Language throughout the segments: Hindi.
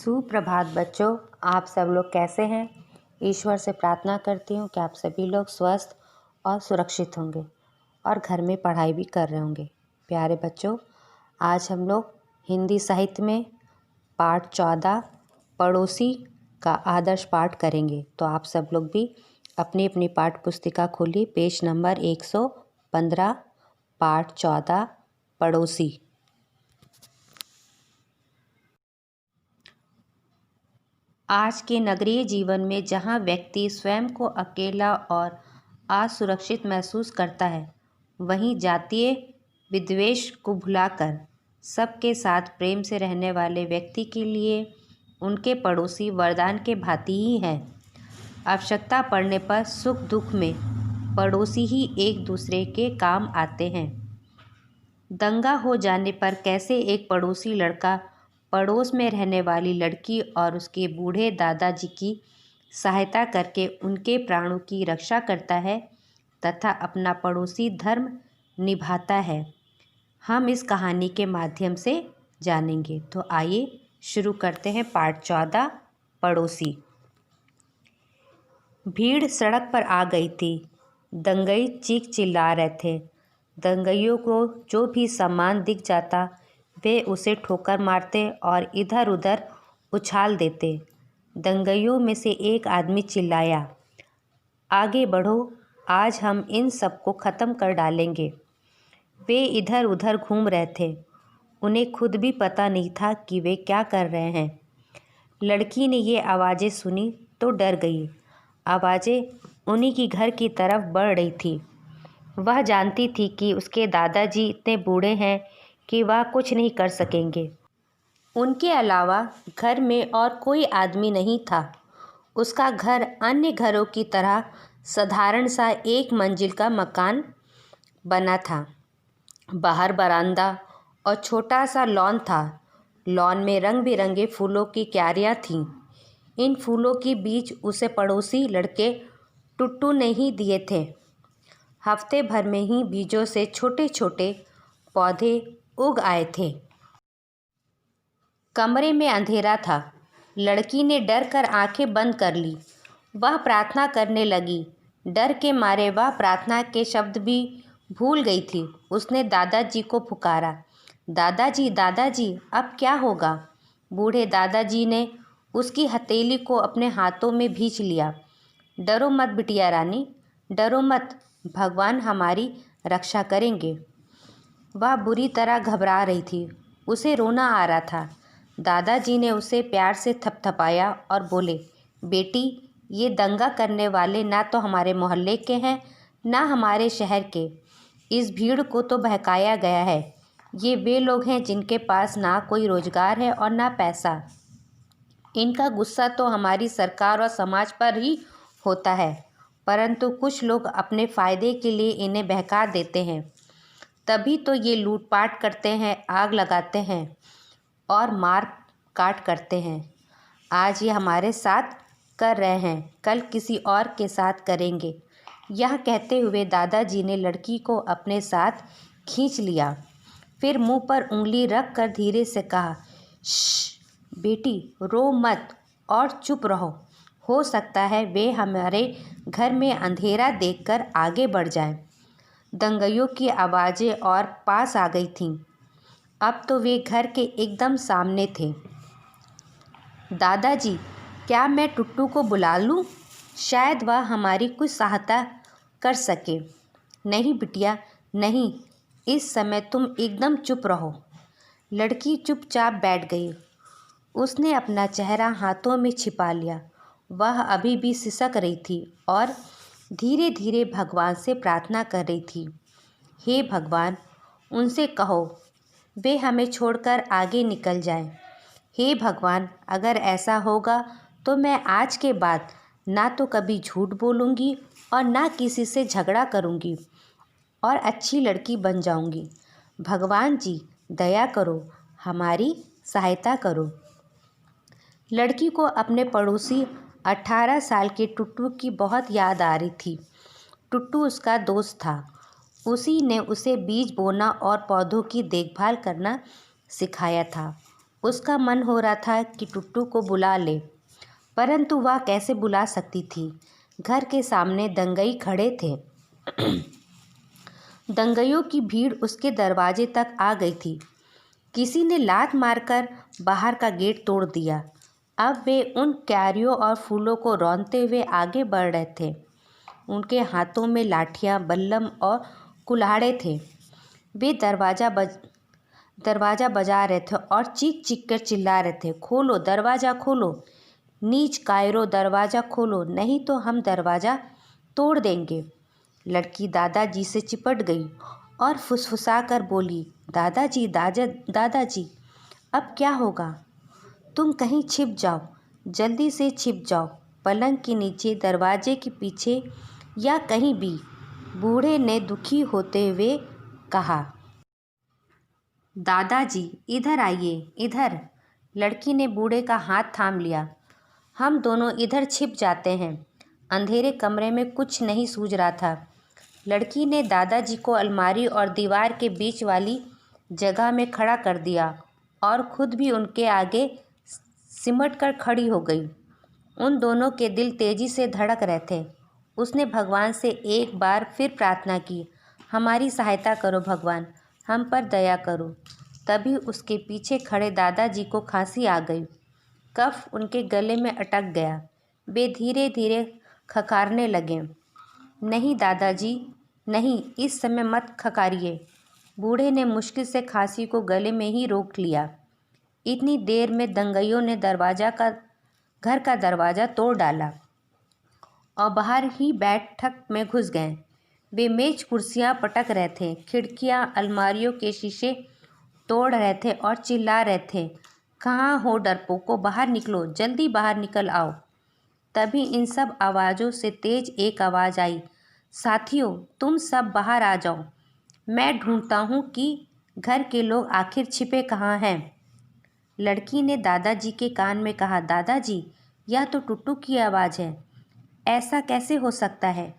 सुप्रभात बच्चों, आप सब लोग कैसे हैं। ईश्वर से प्रार्थना करती हूँ कि आप सभी लोग स्वस्थ और सुरक्षित होंगे और घर में पढ़ाई भी कर रहे होंगे। प्यारे बच्चों, आज हम लोग हिंदी साहित्य में पाठ 14 पड़ोसी का आदर्श पाठ करेंगे। तो आप सब लोग भी अपनी अपनी पाठ पुस्तिका खोलिए, पेज नंबर 115, पाठ 14 पड़ोसी। आज के नगरीय जीवन में जहाँ व्यक्ति स्वयं को अकेला और असुरक्षित महसूस करता है, वहीं जातीय विद्वेष को भुलाकर सबके साथ प्रेम से रहने वाले व्यक्ति के लिए उनके पड़ोसी वरदान के भांति ही हैं। आवश्यकता पड़ने पर सुख दुख में पड़ोसी ही एक दूसरे के काम आते हैं। दंगा हो जाने पर कैसे एक पड़ोसी लड़का पड़ोस में रहने वाली लड़की और उसके बूढ़े दादाजी की सहायता करके उनके प्राणों की रक्षा करता है तथा अपना पड़ोसी धर्म निभाता है, हम इस कहानी के माध्यम से जानेंगे। तो आइए शुरू करते हैं पाठ 14 पड़ोसी। भीड़ सड़क पर आ गई थी। दंगई चीख चिल्ला रहे थे। दंगइयों को जो भी सामान दिख जाता वे उसे ठोकर मारते और इधर उधर उछाल देते। दंगइयों में से एक आदमी चिल्लाया, आगे बढ़ो, आज हम इन सबको ख़त्म कर डालेंगे। वे इधर उधर घूम रहे थे। उन्हें खुद भी पता नहीं था कि वे क्या कर रहे हैं। लड़की ने ये आवाज़ें सुनी तो डर गई। आवाज़ें उन्हीं की घर की तरफ बढ़ रही थी। वह जानती थी कि उसके दादाजी इतने बूढ़े हैं कि वह कुछ नहीं कर सकेंगे। उनके अलावा घर में और कोई आदमी नहीं था। उसका घर अन्य घरों की तरह साधारण सा एक मंजिल का मकान बना था। बाहर बरामदा और छोटा सा लॉन था। लॉन में रंग बिरंगे फूलों की क्यारियाँ थीं। इन फूलों के बीज उसे पड़ोसी लड़के टुट्टू ने ही दिए थे। हफ्ते भर में ही बीजों से छोटे छोटे पौधे उग आए थे। कमरे में अंधेरा था। लड़की ने डर कर आंखें बंद कर ली। वह प्रार्थना करने लगी। डर के मारे वह प्रार्थना के शब्द भी भूल गई थी। उसने दादाजी को पुकारा, दादाजी दादाजी, अब क्या होगा। बूढ़े दादाजी ने उसकी हथेली को अपने हाथों में भींच लिया। डरो मत बिटिया रानी, डरो मत, भगवान हमारी रक्षा करेंगे। वह बुरी तरह घबरा रही थी। उसे रोना आ रहा था। दादाजी ने उसे प्यार से थपथपाया और बोले, बेटी, ये दंगा करने वाले ना तो हमारे मोहल्ले के हैं ना हमारे शहर के। इस भीड़ को तो बहकाया गया है। ये वे लोग हैं जिनके पास ना कोई रोजगार है और ना पैसा। इनका गुस्सा तो हमारी सरकार और समाज पर ही होता है, परंतु कुछ लोग अपने फ़ायदे के लिए इन्हें बहका देते हैं। तभी तो ये लूटपाट करते हैं, आग लगाते हैं और मार काट करते हैं। आज ये हमारे साथ कर रहे हैं, कल किसी और के साथ करेंगे। यह कहते हुए दादाजी ने लड़की को अपने साथ खींच लिया। फिर मुंह पर उंगली रख कर धीरे से कहा, श्श बेटी, रो मत और चुप रहो। हो सकता है वे हमारे घर में अंधेरा देखकर आगे बढ़ जाएं। दंगइयों की आवाज़ें और पास आ गई थीं। अब तो वे घर के एकदम सामने थे। दादाजी, क्या मैं टुट्टू को बुला लूं? शायद वह हमारी कुछ सहायता कर सके। नहीं बिटिया, नहीं, इस समय तुम एकदम चुप रहो। लड़की चुपचाप बैठ गई। उसने अपना चेहरा हाथों में छिपा लिया। वह अभी भी सिसक रही थी और धीरे धीरे भगवान से प्रार्थना कर रही थी, हे भगवान, उनसे कहो वे हमें छोड़कर आगे निकल जाएं। हे भगवान, अगर ऐसा होगा तो मैं आज के बाद ना तो कभी झूठ बोलूँगी और ना किसी से झगड़ा करूँगी और अच्छी लड़की बन जाऊँगी। भगवान जी, दया करो, हमारी सहायता करो। लड़की को अपने पड़ोसी 18 साल के टुट्टू की बहुत याद आ रही थी। टुट्टू उसका दोस्त था। उसी ने उसे बीज बोना और पौधों की देखभाल करना सिखाया था। उसका मन हो रहा था कि टुट्टू को बुला ले, परंतु वह कैसे बुला सकती थी। घर के सामने दंगई खड़े थे। दंगइयों की भीड़ उसके दरवाजे तक आ गई थी। किसी ने लात मारकर बाहर का गेट तोड़ दिया। अब वे उन क्यारियों और फूलों को रौंदते हुए आगे बढ़ रहे थे। उनके हाथों में लाठियां, बल्लम और कुल्हाड़े थे। वे दरवाज़ा बजा रहे थे और चीख चीख कर चिल्ला रहे थे, खोलो दरवाज़ा खोलो, नीच कायरो दरवाज़ा खोलो, नहीं तो हम दरवाज़ा तोड़ देंगे। लड़की दादाजी से चिपट गई और फुसफुसा कर बोली, दादाजी दादाजी अब क्या होगा? तुम कहीं छिप जाओ, जल्दी से छिप जाओ, पलंग के नीचे, दरवाजे के पीछे या कहीं भी। बूढ़े ने दुखी होते हुए कहा। दादाजी इधर आइए, इधर। लड़की ने बूढ़े का हाथ थाम लिया। हम दोनों इधर छिप जाते हैं। अंधेरे कमरे में कुछ नहीं सूझ रहा था। लड़की ने दादाजी को अलमारी और दीवार के बीच वाली जगह में खड़ा कर दिया और खुद भी उनके आगे सिमट कर खड़ी हो गई। उन दोनों के दिल तेजी से धड़क रहे थे। उसने भगवान से एक बार फिर प्रार्थना की, हमारी सहायता करो भगवान, हम पर दया करो। तभी उसके पीछे खड़े दादाजी को खांसी आ गई। कफ उनके गले में अटक गया। वे धीरे धीरे खखारने लगे। नहीं दादाजी, नहीं, इस समय मत खखारिए। बूढ़े ने मुश्किल से खांसी को गले में ही रोक लिया। इतनी देर में दंगइयों ने घर का दरवाज़ा तोड़ डाला और बाहर ही बैठक में घुस गए। वे मेज कुर्सियां पटक रहे थे, खिड़कियां, अलमारियों के शीशे तोड़ रहे थे और चिल्ला रहे थे, कहाँ हो डरपोको, बाहर निकलो, जल्दी बाहर निकल आओ। तभी इन सब आवाज़ों से तेज एक आवाज़ आई, साथियों तुम सब बाहर आ जाओ, मैं ढूंढता हूँ कि घर के लोग आखिर छिपे कहाँ हैं। लड़की ने दादाजी के कान में कहा, दादाजी यह तो टुट्टू की आवाज़ है। ऐसा कैसे हो सकता है?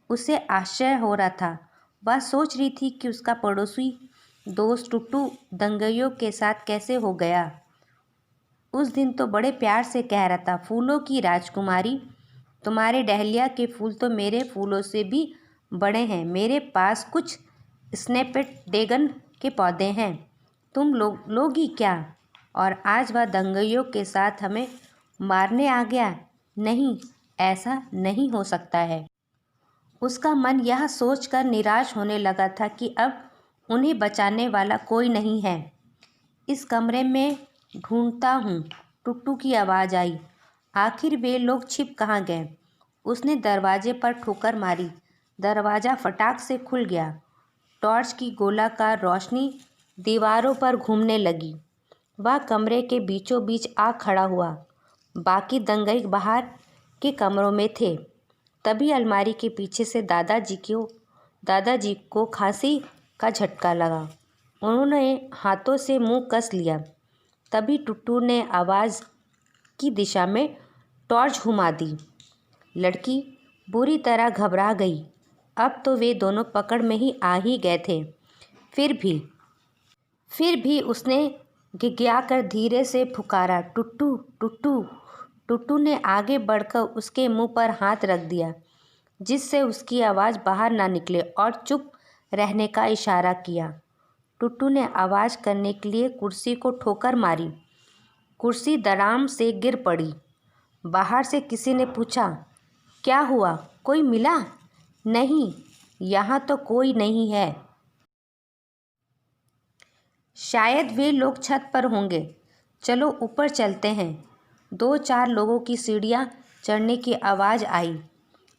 उसे आश्चर्य हो रहा था। वह सोच रही थी कि उसका पड़ोसी दोस्त टुट्टू दंगइयों के साथ कैसे हो गया। उस दिन तो बड़े प्यार से कह रहा था, फूलों की राजकुमारी, तुम्हारे डहलिया के फूल तो मेरे फूलों से भी बड़े हैं। मेरे पास कुछ स्नेपड्रैगन के पौधे हैं, तुम लोगी क्या? और आज वह दंगइयों के साथ हमें मारने आ गया। नहीं, ऐसा नहीं हो सकता है। उसका मन यह सोचकर निराश होने लगा था कि अब उन्हें बचाने वाला कोई नहीं है। इस कमरे में ढूंढता हूँ, टुट्टू की आवाज़ आई। आखिर वे लोग छिप कहाँ गए? उसने दरवाजे पर ठोकर मारी। दरवाज़ा फटाक से खुल गया। टॉर्च की गोलाकार रोशनी दीवारों पर घूमने लगी। वह कमरे के बीचों बीच आ खड़ा हुआ। बाकी दंगई बाहर के कमरों में थे। तभी अलमारी के पीछे से दादाजी को खांसी का झटका लगा। उन्होंने हाथों से मुंह कस लिया। तभी टुट्टू ने आवाज़ की दिशा में टॉर्च घुमा दी। लड़की बुरी तरह घबरा गई। अब तो वे दोनों पकड़ में ही आ ही गए थे। फिर भी उसने गिड़गिड़ाकर धीरे से पुकारा, टुट्टू टुट्टू। टुट्टू ने आगे बढ़कर उसके मुंह पर हाथ रख दिया, जिससे उसकी आवाज़ बाहर ना निकले, और चुप रहने का इशारा किया। टुट्टू ने आवाज़ करने के लिए कुर्सी को ठोकर मारी। कुर्सी धड़ाम से गिर पड़ी। बाहर से किसी ने पूछा, क्या हुआ, कोई मिला? नहीं, यहाँ तो कोई नहीं है। शायद वे लोग छत पर होंगे। चलो ऊपर चलते हैं। 2-4 लोगों की सीढ़ियाँ चढ़ने की आवाज़ आई।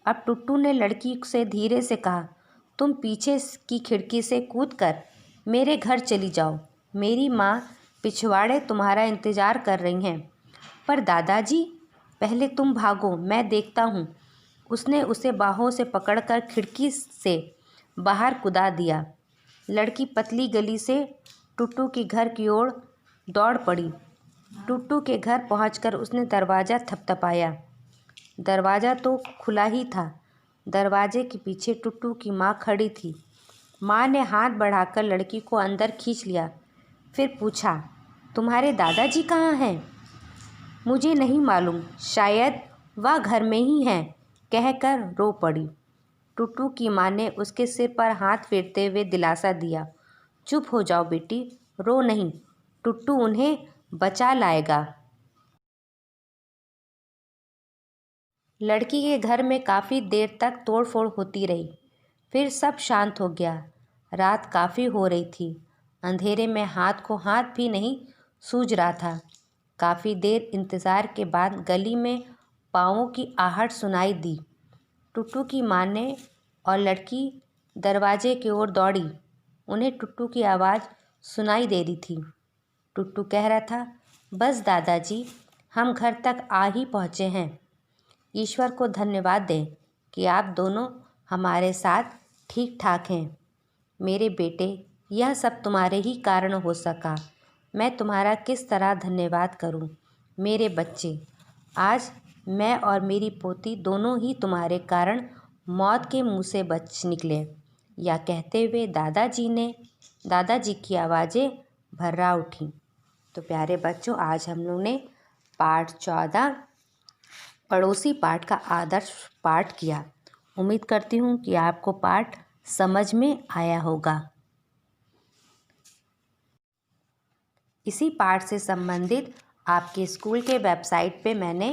अब टुट्टू ने लड़की से धीरे से कहा, तुम पीछे की खिड़की से कूदकर मेरे घर चली जाओ। मेरी माँ पिछवाड़े तुम्हारा इंतज़ार कर रही हैं। पर दादाजी, पहले तुम भागो, मैं देखता हूँ। उसने उसे बाहों से पकड़कर खिड़की से बाहर कूदा दिया। लड़की पतली गली से टुट्टू के घर की ओर दौड़ पड़ी। टुट्टू के घर पहुंचकर उसने दरवाज़ा थपथपाया। दरवाज़ा तो खुला ही था। दरवाजे के पीछे टुट्टू की माँ खड़ी थी। माँ ने हाथ बढ़ाकर लड़की को अंदर खींच लिया। फिर पूछा, तुम्हारे दादाजी कहाँ हैं? मुझे नहीं मालूम, शायद वह घर में ही हैं, कहकर रो पड़ी। टुट्टू की माँ ने उसके सिर पर हाथ फेरते हुए दिलासा दिया। चुप हो जाओ बेटी, रो नहीं, टुट्टू उन्हें बचा लाएगा। लड़की के घर में काफ़ी देर तक तोड़फोड़ होती रही। फिर सब शांत हो गया। रात काफ़ी हो रही थी। अंधेरे में हाथ को हाथ भी नहीं सूझ रहा था। काफ़ी देर इंतज़ार के बाद गली में पाँवों की आहट सुनाई दी। टुट्टू की माँ ने और लड़की दरवाजे की ओर दौड़ी। उन्हें टुट्टू की आवाज़ सुनाई दे रही थी। टुट्टू कह रहा था, बस दादाजी, हम घर तक आ ही पहुँचे हैं। ईश्वर को धन्यवाद दें कि आप दोनों हमारे साथ ठीक ठाक हैं। मेरे बेटे, यह सब तुम्हारे ही कारण हो सका। मैं तुम्हारा किस तरह धन्यवाद करूं? मेरे बच्चे, आज मैं और मेरी पोती दोनों ही तुम्हारे कारण मौत के मुंह से बच निकले। या कहते हुए दादाजी की आवाज़ें भर्रा उठीं। तो प्यारे बच्चों, आज हम लोग ने पाठ 14 पड़ोसी पाठ का आदर्श पाठ किया। उम्मीद करती हूँ कि आपको पाठ समझ में आया होगा। इसी पाठ से संबंधित आपके स्कूल के वेबसाइट पे मैंने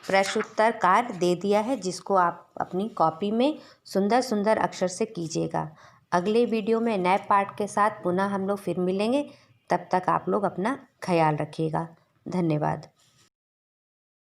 प्रश्नोत्तर कार्य दे दिया है, जिसको आप अपनी कॉपी में सुंदर सुंदर अक्षर से कीजिएगा। अगले वीडियो में नए पाठ के साथ पुनः हम लोग फिर मिलेंगे। तब तक आप लोग अपना ख्याल रखिएगा। धन्यवाद।